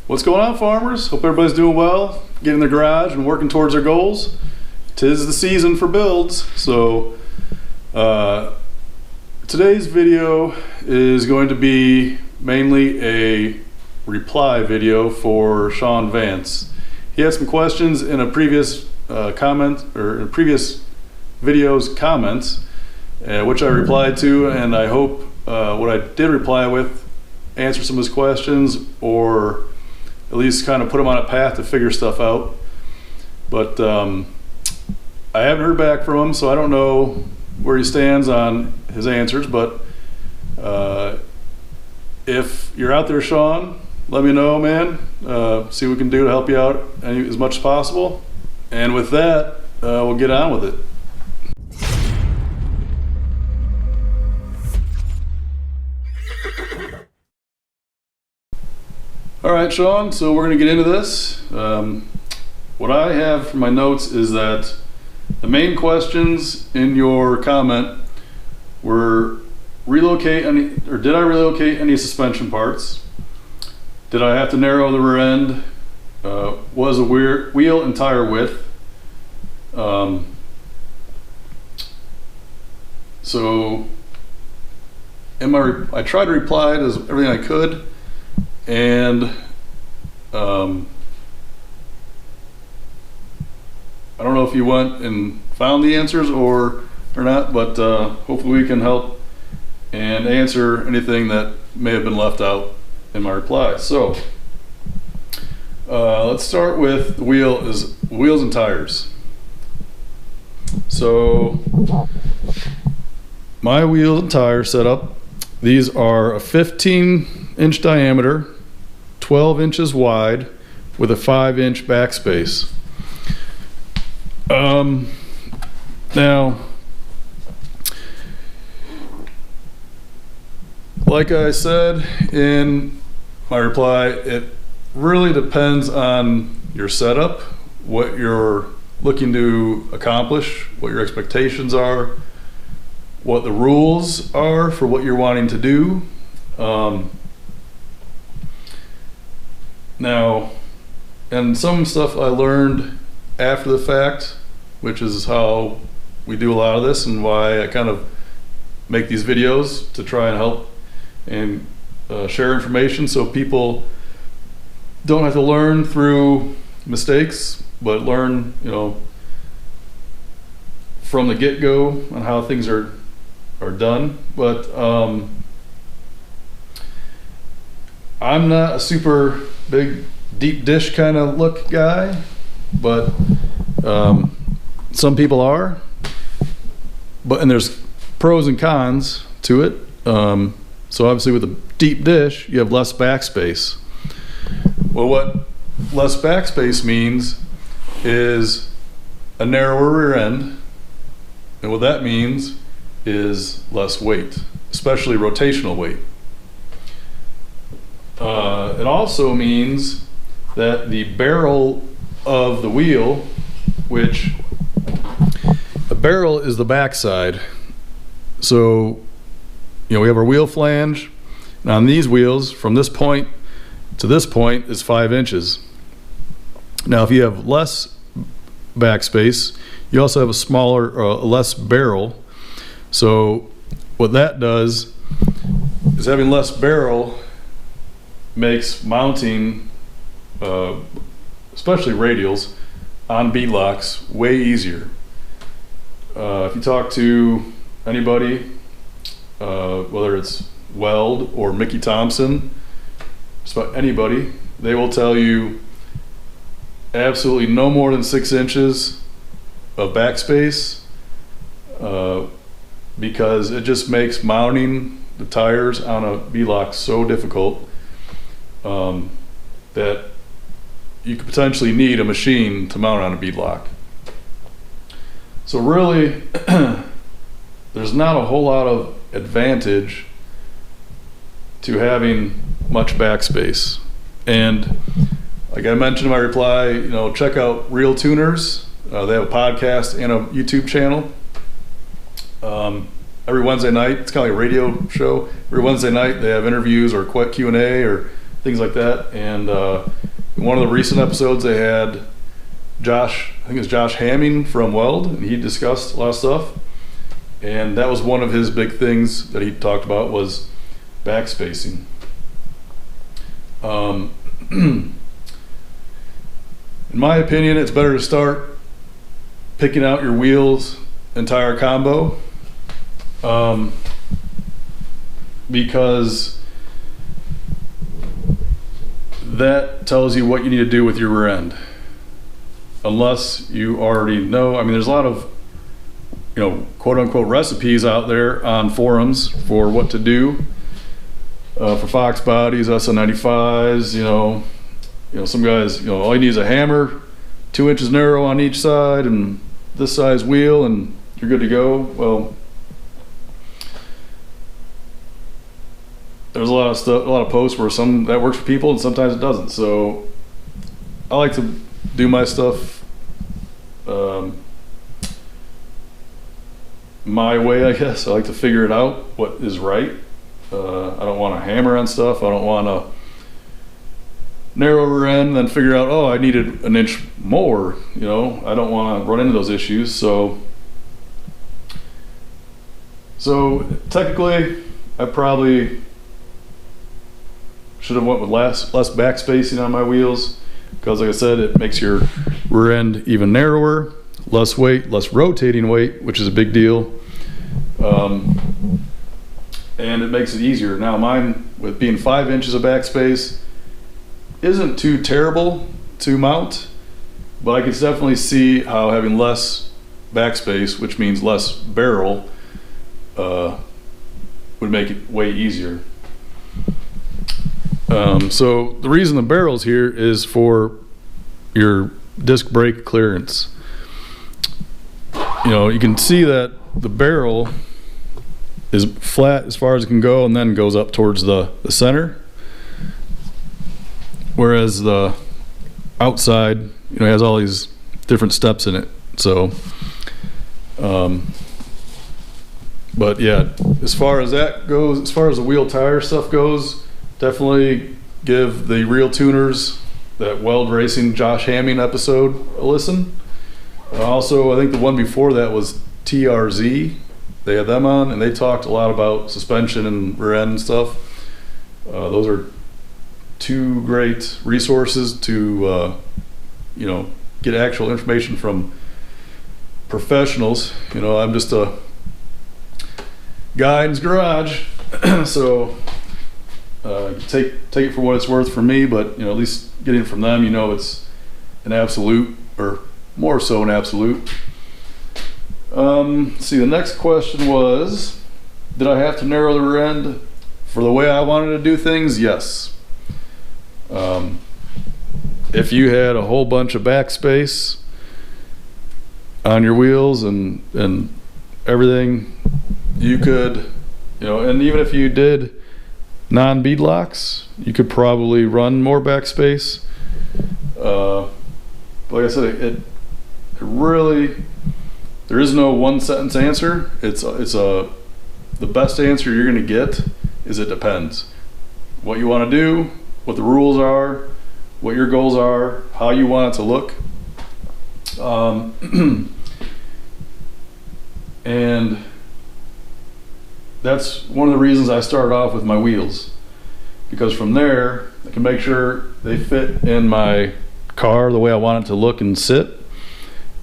What's going on, farmers? Hope everybody's doing well, getting in their garage and working towards their goals. 'Tis the season for builds. So today's video is going to be mainly a reply video for Sean Vance. He had some questions in a previous comment, or in previous videos comments, which I replied to, and I hope what I did reply with answer some of his questions, or at least kind of put him on a path to figure stuff out. But I haven't heard back from him, so I don't know where he stands on his answers. But if you're out there, Sean, let me know, man. See what we can do to help you out as much as possible. And with that, we'll get on with it. All right, Sean, so we're going to get into this. What I have for my notes is that the main questions in your comment were did I relocate any suspension parts? Did I have to narrow the rear end? Was a wheel and tire width? So I tried to reply to everything I could. And I don't know if you went and found the answers or not, but hopefully we can help and answer anything that may have been left out in my reply. So let's start with the wheels and tires. So my wheels and tire setup, these are a 15-inch diameter, 12 inches wide, with a 5-inch backspace. Now, like I said in my reply, it really depends on your setup, what you're looking to accomplish, what your expectations are, what the rules are for what you're wanting to do. Now, and some stuff I learned after the fact, which is how we do a lot of this and why I kind of make these videos, to try and help and share information so people don't have to learn through mistakes, but learn, from the get-go on how things are done. But I'm not a super big deep dish kind of look guy, but some people are. And there's pros and cons to it. So obviously with a deep dish, you have less backspace. Well, what less backspace means is a narrower rear end, and what that means is less weight, especially rotational weight. It also means that the barrel of the wheel, which the barrel is the backside. So, we have our wheel flange, and on these wheels, from this point to this point is 5 inches. Now, if you have less backspace, you also have a smaller, less barrel. So what that does is having less barrel makes mounting, especially radials, on bead locks way easier. If you talk to anybody, whether it's Weld or Mickey Thompson, just about anybody, they will tell you absolutely no more than 6 inches of backspace, because it just makes mounting the tires on a bead lock so difficult that you could potentially need a machine to mount on a bead lock. So really, there's not a whole lot of advantage to having much backspace. And like I mentioned in my reply, check out Real Tuners. They have a podcast and a YouTube channel. Every Wednesday night, it's kind of like a radio show. Every Wednesday night they have interviews or Q&A, or things like that. And in one of the recent episodes, they had Josh, I think it was Josh Hamming from Weld, and he discussed a lot of stuff. And that was one of his big things that he talked about was backspacing. In my opinion, it's better to start picking out your wheels and tire combo, because that tells you what you need to do with your rear end. Unless you already know, I mean, there's a lot of, you know, quote unquote recipes out there on forums for what to do for Fox bodies, SN95s, you know, some guys, you know, all you need is a hammer, 2 inches narrow on each side and this size wheel and you're good to go. Well, there's a lot of stuff, a lot of posts where some that works for people and sometimes it doesn't. So I like to do my stuff my way, I guess. I like to figure it out what is right. I don't want to hammer on stuff. I don't want to narrow rear end and then figure out, oh, I needed an inch more. You know, I don't want to run into those issues. So technically, I probably should have went with less back spacing on my wheels, because like I said, it makes your rear end even narrower, less weight, less rotating weight, which is a big deal. And it makes it easier. Now mine, with being 5 inches of backspace, isn't too terrible to mount, but I can definitely see how having less backspace, which means less barrel, would make it way easier. So the reason the barrel's here is for your disc brake clearance. You know, you can see that the barrel is flat as far as it can go and then goes up towards the center, whereas the outside, you know, has all these different steps in it. So but yeah, as far as that goes, as far as the wheel tire stuff goes, definitely give the Real Tuners, that Weld Racing Josh Hamming episode, a listen. Also, I think the one before that was TRZ. They had them on, and they talked a lot about suspension and rear end stuff. Those are two great resources to, you know, get actual information from professionals. You know, I'm just a guy in his garage, so take it for what it's worth for me. But you know, at least getting it from them, you know, it's an absolute, or more so an absolute. See, the next question was, did I have to narrow the rear end for the way I wanted to do things? Yes. If you had a whole bunch of backspace on your wheels and everything, you could, you know, and even if you did non-bead locks, you could probably run more backspace. Like I said, it really, there is no one sentence answer. The best answer you're going to get is it depends. What you want to do, what the rules are, what your goals are, how you want it to look. And that's one of the reasons I started off with my wheels, because from there I can make sure they fit in my car the way I want it to look and sit,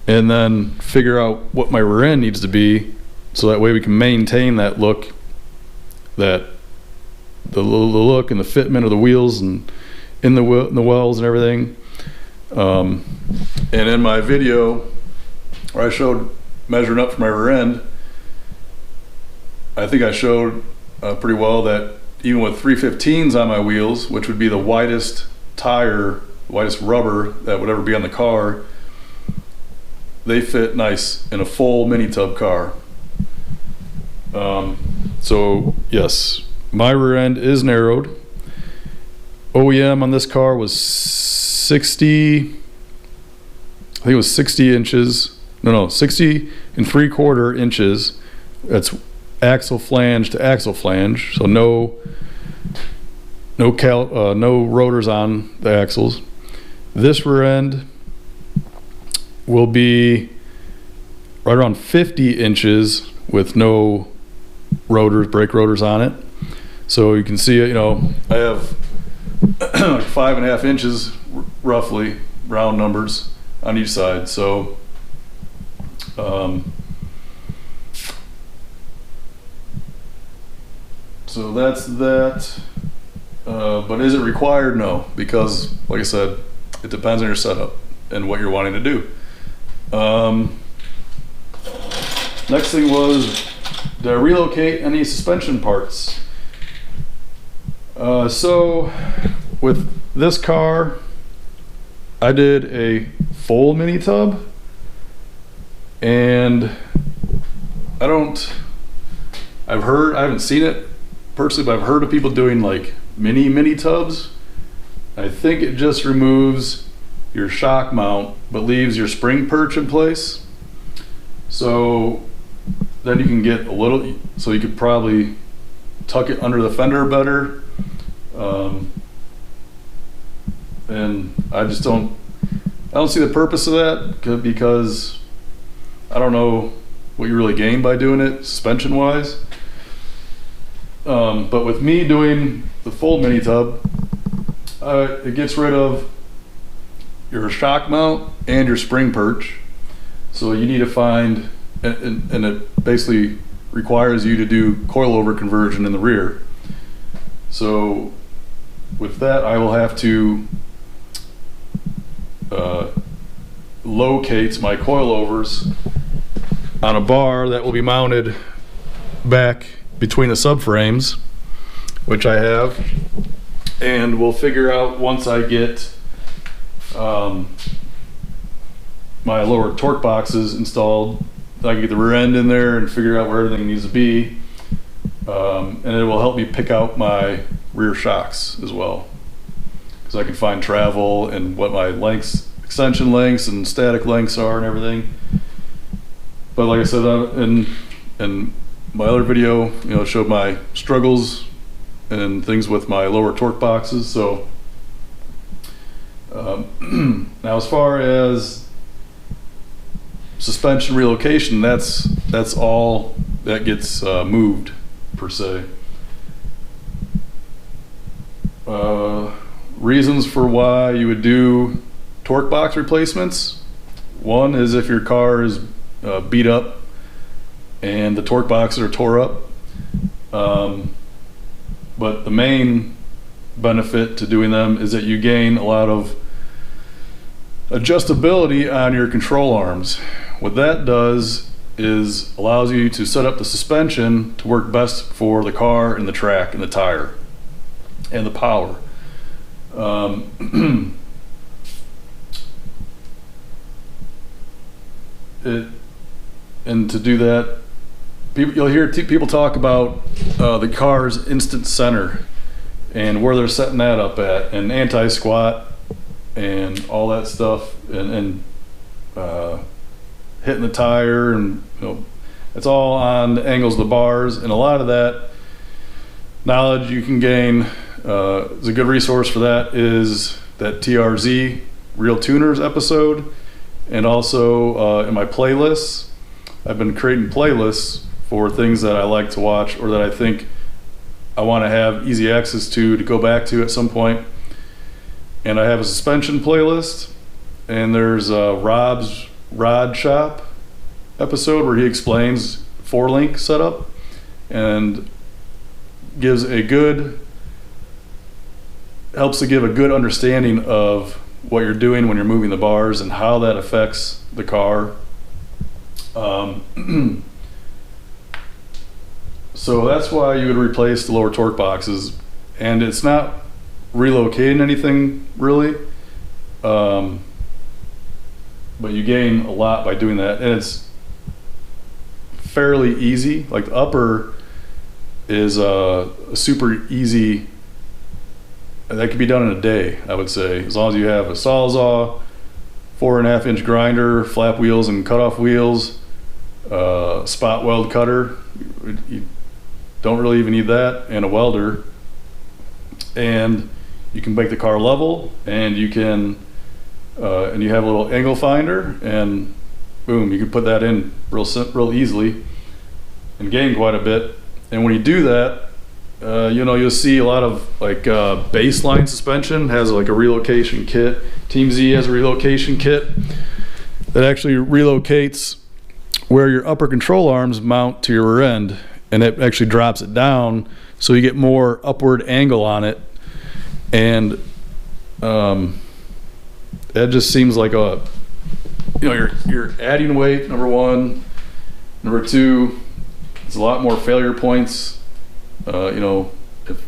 and then figure out what my rear end needs to be, so that way we can maintain that look, that the look and the fitment of the wheels and in the wells and everything. And in my video where I showed measuring up for my rear end, I think I showed pretty well that even with 315s on my wheels, which would be the widest tire, widest rubber that would ever be on the car, they fit nice in a full mini tub car. So yes, my rear end is narrowed. OEM on this car was 60, I think it was 60 inches, no, 60 and 3/4 inches. That's axle flange to axle flange, so no no rotors on the axles. This rear end will be right around 50 inches with no rotors, brake rotors on it. So you can see it, I have 5.5 inches roughly, round numbers, on each side. So so that's that. But is it required? No, because like I said, it depends on your setup and what you're wanting to do. Next thing was, did I relocate any suspension parts? So with this car, I did a full mini tub, and I haven't seen it personally, but I've heard of people doing like mini tubs. I think it just removes your shock mount but leaves your spring perch in place, so then you can get a little, so you could probably tuck it under the fender better. And I don't see the purpose of that, because I don't know what you really gain by doing it suspension wise. But with me doing the full mini tub, it gets rid of your shock mount and your spring perch. So you need to find, and it basically requires you to do coilover conversion in the rear. So with that, I will have to locate my coilovers on a bar that will be mounted back between the subframes, which I have, and we'll figure out once I get my lower torque boxes installed, I can get the rear end in there and figure out where everything needs to be, and it will help me pick out my rear shocks as well, because I can find travel and what my lengths, extension lengths and static lengths are and everything. But like I said, in my other video, showed my struggles and things with my lower torque boxes. So now as far as suspension relocation, that's all that gets moved per se. Reasons for why you would do torque box replacements. One is if your car is beat up and the torque boxes are tore up. But the main benefit to doing them is that you gain a lot of adjustability on your control arms. What that does is allows you to set up the suspension to work best for the car and the track and the tire and the power. And to do that, you'll hear people talk about the car's instant center and where they're setting that up at, and anti-squat and all that stuff, and hitting the tire, and it's all on the angles of the bars. And a lot of that knowledge you can gain, is a good resource for that is that TRZ Real Tuners episode, and also in my playlists. I've been creating playlists for things that I like to watch or that I think I want to have easy access to go back to at some point. And I have a suspension playlist, and there's Rob's Rod Shop episode where he explains 4-link setup and helps to give a good understanding of what you're doing when you're moving the bars and how that affects the car. So that's why you would replace the lower torque boxes, and it's not relocating anything really, but you gain a lot by doing that, and it's fairly easy. Like the upper is a super easy, that can be done in a day, I would say, as long as you have a Sawzall, 4.5-inch grinder, flap wheels and cutoff wheels, spot weld cutter. You don't really even need that, and a welder. and you can make the car level, and you can and you have a little angle finder, and boom, you can put that in real easily and gain quite a bit. And when you do that, you'll see a lot of like baseline suspension has like a relocation kit. Team Z has a relocation kit that actually relocates where your upper control arms mount to your rear end, and it actually drops it down so you get more upward angle on it. And that just seems like you're adding weight, number one. Number two, it's a lot more failure points. If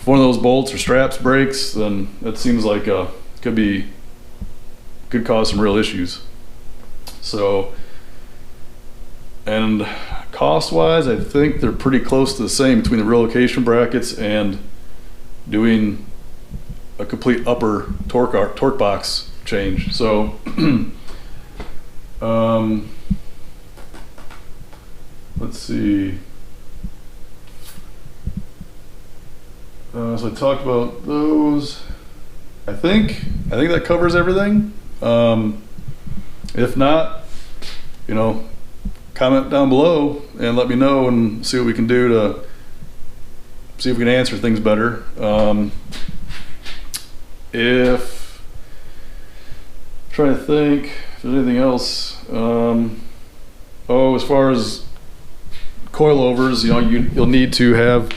one of those bolts or straps breaks, then that seems like could cause some real issues. So, and cost-wise, I think they're pretty close to the same between the relocation brackets and doing a complete upper torque box change. So, let's see. So I talked about those. I think that covers everything. If not, comment down below and let me know and see what we can do to see if we can answer things better. If trying to think if there's anything else. As far as coilovers, you'll need to have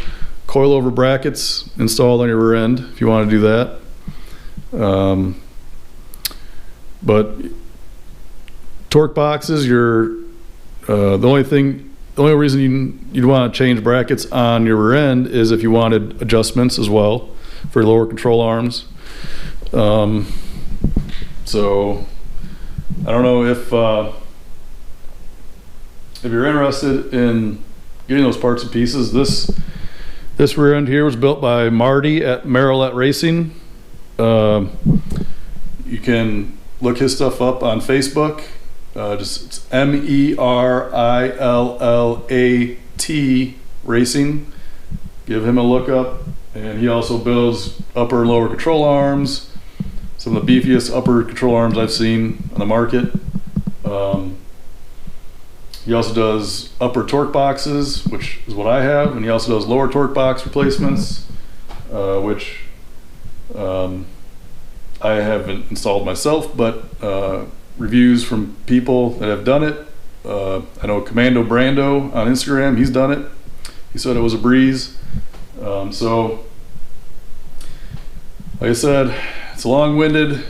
coilover brackets installed on your rear end if you want to do that. But torque boxes, the only reason you'd want to change brackets on your rear end is if you wanted adjustments as well for lower control arms. So I don't know if you're interested in getting those parts and pieces. This rear end here was built by Marty at Marilette Racing. You can look his stuff up on Facebook. It's MERILLAT Racing. Give him a look up. And he also builds upper and lower control arms. Some of the beefiest upper control arms I've seen on the market. He also does upper torque boxes, which is what I have, and he also does lower torque box replacements, which I haven't installed myself, but reviews from people that have done it. I know Commando Brando on Instagram, he's done it. He said it was a breeze. So, like I said, it's a long-winded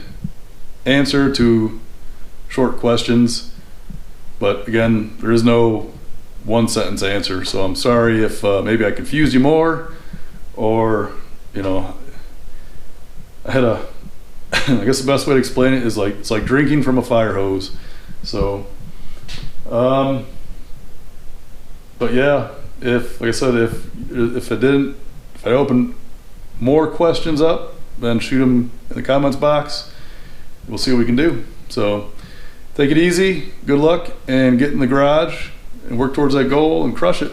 answer to short questions. But again, there is no one sentence answer, so I'm sorry if maybe I confused you more, or I had I guess the best way to explain it is it's like drinking from a fire hose. So, but yeah, if like I said, if I open more questions up, then shoot them in the comments box. We'll see what we can do. So. Take it easy, good luck, and get in the garage and work towards that goal and crush it.